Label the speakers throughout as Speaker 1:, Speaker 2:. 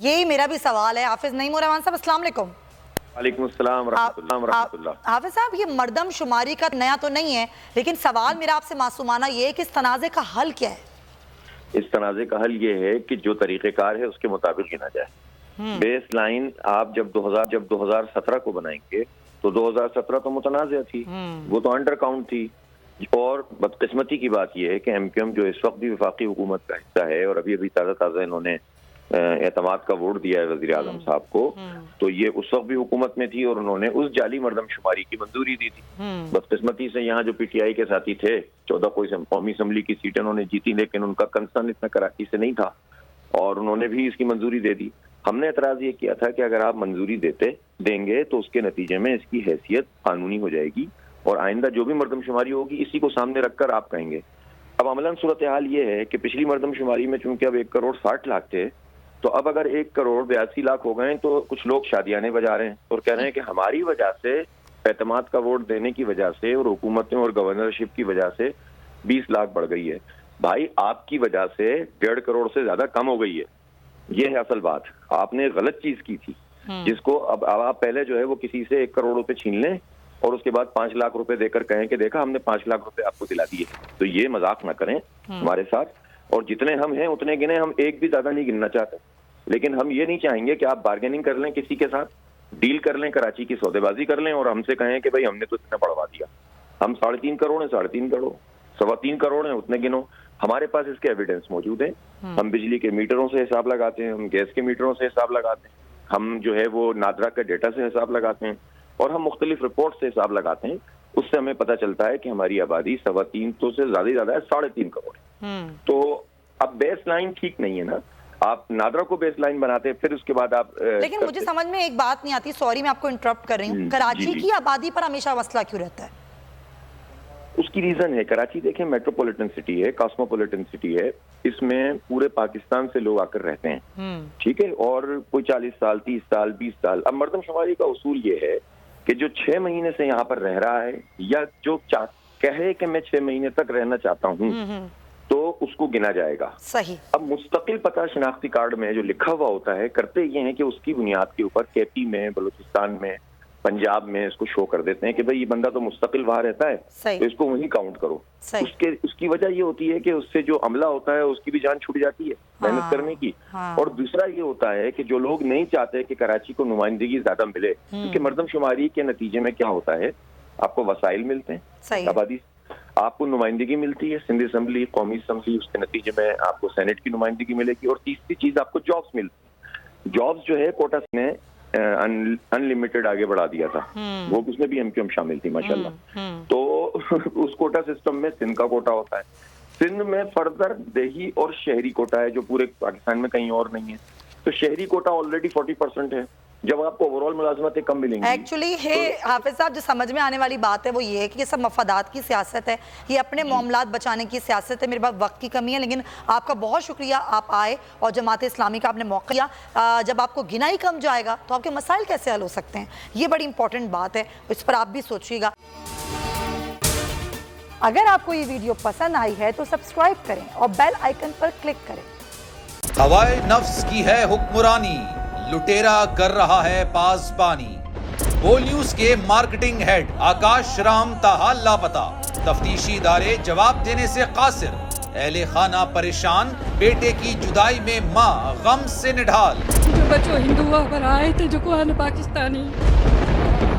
Speaker 1: یہی میرا بھی سوال ہے. حافظ نعیم الرحمان صاحب السلام علیکم.
Speaker 2: وعلیکم السلام ورحمۃ اللہ.
Speaker 1: حافظ صاحب یہ مردم شماری کا نیا تو نہیں ہے، لیکن سوال میرا آپ سے معصومانہ یہ ہے کہ اس تنازع کا حل کیا ہے؟
Speaker 2: اس تنازع کا حل یہ ہے کہ جو طریقہ کار ہے اس کے مطابق گنا جائے. بیس لائن آپ جب 2017 کو بنائیں گے تو 2017 تو متنازع تھی، وہ تو انڈر کاؤنٹ تھی. اور بدقسمتی کی بات یہ ہے کہ ایم کیو ایم جو اس وقت بھی وفاقی حکومت کا حصہ ہے اور ابھی تازہ انہوں نے اعتماد کا ووٹ دیا ہے وزیر اعظم صاحب کو، تو یہ اس وقت بھی حکومت میں تھی اور انہوں نے اس جعلی مردم شماری کی منظوری دی تھی. بدقسمتی سے یہاں جو پی ٹی آئی کے ساتھی تھے 14 قومی اسمبلی کی سیٹیں انہوں نے جیتی، لیکن ان کا کنسرن اتنا کراچی سے نہیں تھا اور انہوں نے بھی اس کی منظوری دے دی. ہم نے اعتراض یہ کیا تھا کہ اگر آپ منظوری دیں گے تو اس کے نتیجے میں اس کی حیثیت قانونی ہو جائے گی اور آئندہ جو بھی مردم شماری ہوگی اسی کو سامنے رکھ کر آپ کہیں گے. اب عملاً صورتحال یہ ہے کہ پچھلی مردم شماری میں چونکہ اب 1,60,00,000 تھے، تو اب اگر 1,82,00,000 ہو گئے تو کچھ لوگ شادیانے بجا رہے ہیں اور کہہ رہے ہیں کہ ہماری وجہ سے، اعتماد کا ووٹ دینے کی وجہ سے اور حکومتوں اور گورنرشپ کی وجہ سے 20 لاکھ بڑھ گئی ہے. بھائی آپ کی وجہ سے 1.5 کروڑ سے زیادہ کم ہو گئی ہے. یہ ہے اصل بات. آپ نے غلط چیز کی تھی جس کو اب آپ پہلے جو ہے وہ کسی سے 1 کروڑ روپے چھین لیں اور اس کے بعد 5 لاکھ روپے دے کر کہیں کہ دیکھا ہم نے 5 لاکھ روپے آپ کو دلا دیے. تو یہ مذاق نہ کریں ہمارے ساتھ. اور جتنے ہم ہیں اتنے گنے، ہم ایک بھی زیادہ نہیں گننا چاہتے، لیکن ہم یہ نہیں چاہیں گے کہ آپ بارگیننگ کر لیں، کسی کے ساتھ ڈیل کر لیں، کراچی کی سودے بازی کر لیں اور ہم سے کہیں کہ بھائی ہم نے تو اتنا بڑھوا دیا. ہم 3.5 کروڑ ہیں، 3.5 کروڑ، 3.25 کروڑ ہیں، اتنے گنو. ہمارے پاس اس کے ایویڈنس موجود ہیں. ہم بجلی کے میٹروں سے حساب لگاتے ہیں، ہم گیس کے میٹروں سے حساب لگاتے ہیں، ہم جو ہے وہ نادرا کے ڈیٹا سے حساب لگاتے ہیں اور ہم مختلف رپورٹ سے حساب لگاتے ہیں. اس سے ہمیں پتہ چلتا ہے کہ ہماری آبادی 3.25 تو سے زیادہ ہے، 3.5 کروڑ. تو اب بیس لائن ٹھیک نہیں ہے نا. آپ نادرا کو بیس لائن بناتے ہیں، پھر اس کے بعد آپ
Speaker 1: لیکن مجھے سمجھ میں ایک بات نہیں آتی، سوری میں آپ کو انٹرپٹ کر رہی ہوں، کراچی کی آبادی پر ہمیشہ مسئلہ کیوں رہتا ہے؟
Speaker 2: اس کی ریزن ہے، کراچی دیکھیں میٹروپولیٹن سٹی ہے، کاسموپولیٹن سٹی ہے. اس میں پورے پاکستان سے لوگ آ کر رہتے ہیں، ٹھیک ہے، اور کوئی 40 سال 30 سال 20 سال. اب مردم شماری کا اصول یہ ہے کہ جو 6 مہینے سے یہاں پر رہ رہا ہے یا جو کہے کہ میں 6 مہینے تک رہنا چاہتا ہوں تو اس کو گنا جائے گا.
Speaker 1: صحیح.
Speaker 2: اب مستقل پتہ شناختی کارڈ میں جو لکھا ہوا ہوتا ہے، کرتے یہ ہیں کہ اس کی بنیاد کے اوپر کے پی میں، بلوچستان میں، پنجاب میں اس کو شو کر دیتے ہیں کہ بھئی یہ بندہ تو مستقل وہاں رہتا ہے، تو اس کو وہیں کاؤنٹ کرو. اس کی وجہ یہ ہوتی ہے کہ اس سے جو عملہ ہوتا ہے اس کی بھی جان چھوٹ جاتی ہے محنت کرنے کی. اور دوسرا یہ ہوتا ہے کہ جو لوگ نہیں چاہتے کہ کراچی کو نمائندگی زیادہ ملے، کیونکہ مردم شماری کے نتیجے میں کیا ہوتا ہے، آپ کو وسائل ملتے ہیں، آبادی آپ کو نمائندگی ملتی ہے، سندھ اسمبلی، قومی اسمبلی، اس کے نتیجے میں آپ کو سینٹ کی نمائندگی ملے گی. اور تیسری چیز آپ کو جابز ملتی ہیں. جابز جو ہے کوٹا نے ان لمیٹڈ آگے بڑھا دیا تھا، وہ اس میں بھی ایم کیو ایم شامل تھی ماشاءاللہ. تو اس کوٹا سسٹم میں سندھ کا کوٹا ہوتا ہے. سندھ میں فردر دیہی اور شہری کوٹا ہے جو پورے پاکستان میں کہیں اور نہیں ہے. تو شہری کوٹا آلریڈی 40% ہے. جب آپ کو اوورال ملازمتیں کم ملیں گی.
Speaker 1: ایکچولی حافظ صاحب جو سمجھ میں آنے والی بات ہے وہ یہ ہے کہ یہ سب مفادات کی سیاست ہے، یہ اپنے معاملات بچانے کی سیاست ہے. میرے پاس وقت کی کمی ہے، لیکن آپ کا بہت شکریہ، آپ آئے اور جماعت اسلامی کا آپ نے موقع دیا. جب آپ کو گنا ہی کم جائے گا تو آپ کے مسائل کیسے حل ہو سکتے ہیں؟ یہ بڑی امپورٹنٹ بات ہے، اس پر آپ بھی سوچیے گا. اگر آپ کو یہ ویڈیو پسند آئی ہے تو سبسکرائب کریں اور بیل آئیکن پر کلک کریں.
Speaker 3: ہوائے نفس کی ہے حکمرانی، لٹیرا کر رہا ہے پاسبانی. بول نیوز کے مارکیٹنگ ہیڈ آکاش رام تاحال لاپتہ، تفتیشی ادارے جواب دینے سے قاصر. اہل خانہ پریشان، بیٹے کی جدائی میں ماں غم سے نڈھال.
Speaker 4: جو بچو ہندو پر آئے تھے جو کو پاکستانی،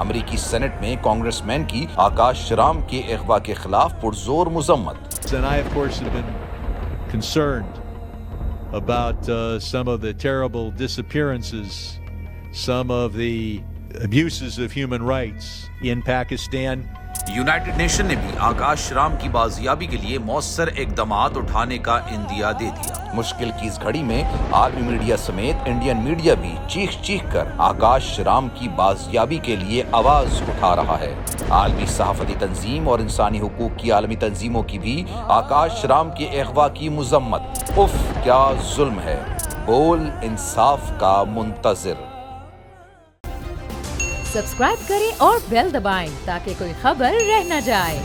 Speaker 3: امریکی سینٹ میں کانگریس مین کی آکاش رام کے اغوا کے خلاف پرزور مذمت.
Speaker 5: And I, of course, have been concerned about some of the terrible disappearances, some of the abuses of human rights in Pakistan.
Speaker 3: United nation نے بھی آکاش رام کی بازیابی کے لیے مؤثر اقدامات اٹھانے کا عندیہ دے دیا. مشکل کی اس گھڑی میں عالمی میڈیا سمیت انڈین میڈیا بھی چیخ چیخ کر آکاش رام کی بازیابی کے لیے آواز اٹھا رہا ہے. عالمی صحافتی تنظیم اور انسانی حقوق کی عالمی تنظیموں کی بھی آکاش رام کے اغوا کی مذمت. اف کیا ظلم ہے، بول انصاف کا منتظر.
Speaker 6: سبسکرائب کریں اور بیل دبائیں تاکہ کوئی خبر رہ نہ جائے.